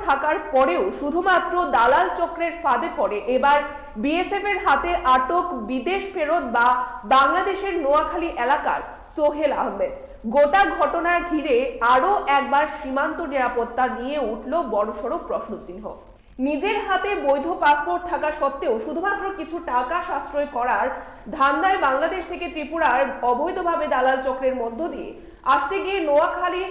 থাকার পরেও শুধুমাত্র দালাল চক্রের ফাঁদে পড়ে এবার বিএসএফ এর হাতে আটক বিদেশ ফেরত বা বাংলাদেশের নোয়াখালী এলাকার সোহেল আহমেদ। গোটা ঘটনার ঘিরে আরো একবার সীমান্ত নিরাপত্তা নিয়ে উঠল বড়সড় প্রশ্নচিহ্ন। নিজের হাতে বৈধ পাসপোর্ট থাকা সত্ত্বেও শুধুমাত্র কিছু টাকা সাশ্রয় করার ধান্দায় বাংলাদেশ থেকে ত্রিপুরার অবৈধভাবে দালাল চক্রের মধ্য দিয়ে আসতে গিয়ে নোয়াখালী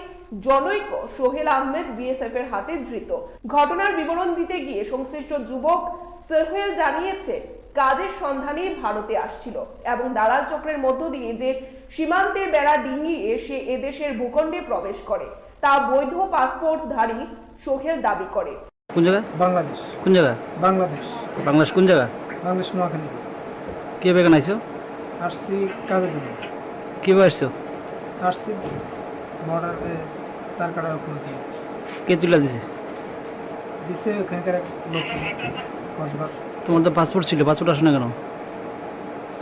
জনৈক সোহেল আহমেদ বিএসএফ এর হাতে ধৃত। ঘটনার বিবরণ দিতে গিয়ে সংশ্লিষ্ট যুবক সোহেল জানিয়েছে কাজের সন্ধানে ভারতে আসছিল এবং দালাল চক্রের মধ্য দিয়ে যে সীমান্তের বেড়া ডিঙিয়ে সে এদেশের ভূখণ্ডে প্রবেশ করে তা বৈধ পাসপোর্টধারী সোহেল দাবি করে। কোন জায়গা? বাংলাদেশ। কোন জায়গা? বাংলাদেশ। বাংলাদেশ কোন জায়গা? বাংলাদেশ নোয়াখালী। কে বেগান আইছো? আসছি কাজের জন্য। কিভাবে আসছো? আসছি বর্ডারে তার কাটার উপরে দিয়ে। কে তুলে দিছে? দিছে ওখানকার লোক কতবার। তোমার তো পাসপোর্ট ছিল, পাসপোর্ট আসে না কেন?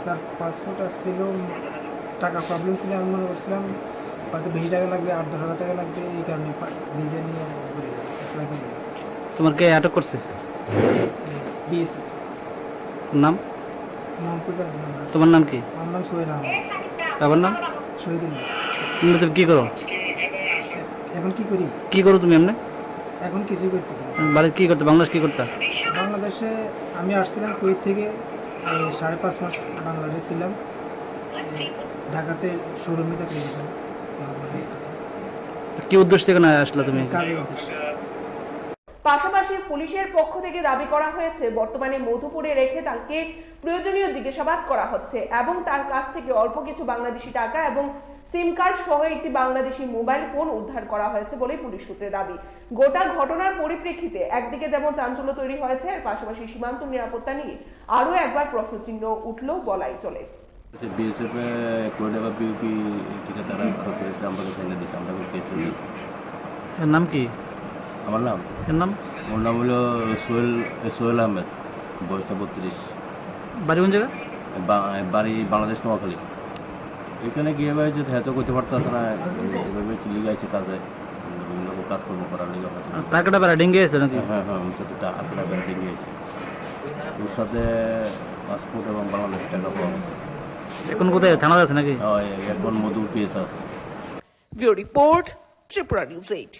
স্যার পাসপোর্ট আসছিল, টাকা প্রবলেম ছিল, আমি মনে করছিলাম হয়তো বেশি টাকা লাগবে, 8-10 হাজার টাকা লাগবে, এই কারণে ভিজা নিয়ে তোমার কে আটক করছে? বিএসএ। নাম? নাম তো জানি না। তোমার নাম কি? আমার নাম সোহেল আহমেদ। বাবার নাম? শহীদুল্লাহ। তুমি কি করো? এখন কি করি? কি করো তুমি এমনি? এখন কিছুই করতেছি না। বাড়িতে কি করতে? বাংলাদেশ কি করতে? বাংলাদেশে আমি আসছিলাম কুয়েত থেকে, 5.5 মাস বাংলাদেশে ছিলাম। ঢাকাতে শোরুমে চাকরি করতাম। কি উদ্দেশ্যে এখানে আসলে তুমি? কাজের উদ্দেশ্যে। পাশাপাশি পুলিশের পক্ষ থেকে দাবি করা হয়েছে বর্তমানে মধুপুরে রেখে তাকে প্রয়োজনীয় জিজ্ঞাসাবাদ করা হচ্ছে এবং তার কাছ থেকে অল্প কিছু বাংলাদেশি টাকা এবং সিম কার্ড সহ একটি বাংলাদেশি মোবাইল ফোন উদ্ধার করা হয়েছে বলে পুলিশ সূত্রে দাবি। গোটা ঘটনার পরিপ্রেক্ষিতে একদিকে যেমন চাঞ্চল্য তৈরি হয়েছে, এর পাশাপাশি সীমান্ত নিরাপত্তা নিয়ে আরো একবার প্রশ্নচিহ্ন উঠল বলাই চলে। বিএসএফ কোয়েটা বা পিউপি ঠিকাদারা করেছে, আমরা সেখানে দিয়েছি, আমরা কেস দিয়েছি। এর নাম কি? আমার নাম? এর নাম? ওর নাম হলো সোহেল আহমেদ, বয়সটা 32। বাড়ি কোন জায়গা? বাড়ি বাংলাদেশ নোয়াখালী। এখানে গিয়ে ভাই যদি হয়তো করতে পারতেছে না, এভাবে চলে গেছে কাজে, বিভিন্ন কাজকর্ম করার লিগে। টাকাটা বেড়া ডেঙ্গে আসছে নাকি? হ্যাঁ হ্যাঁ, টাকাটা বেড়া ডেঙ্গে গেছে। ওর সাথে পাসপোর্ট এবং বাংলাদেশ টাকা পাওয়া। এখন কোথায়? থানা আছে নাকি? এখন মধু পিএস আছে। Bureau report, Tripura news 8।